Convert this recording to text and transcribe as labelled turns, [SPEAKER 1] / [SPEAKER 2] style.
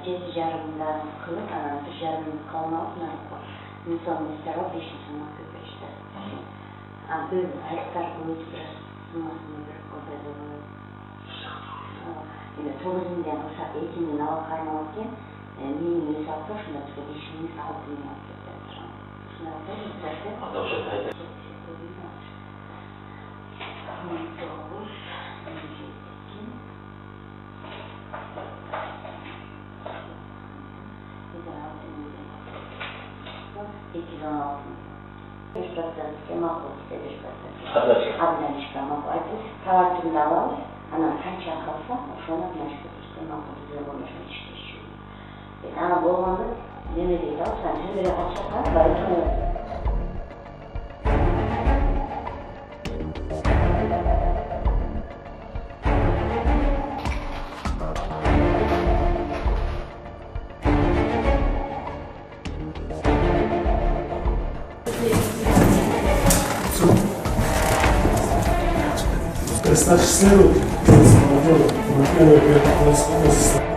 [SPEAKER 1] Жеті жарымдан қылып, бір жарым қалмауы мысалы мистарға 5 сомға көпірішті. Бұл аяқтар көз біраз сумасыны бір көпірді болады. 9-ден қылсақ етінен ала қаймауы кен, менің өз алты ұшында бізге 5-ден 6-ден алып кетті. Шына алты Ablanışka maqul aytib, tovar turida olamiz. Ana qancha qilsa, o'shani ablanışka tursa maqul bizga bo'lmasa ishlash. Ana bo'lganda nima deydi, sen shunday qilsang, balki
[SPEAKER 2] Prestar cero, por favor, no quiero ver cómo es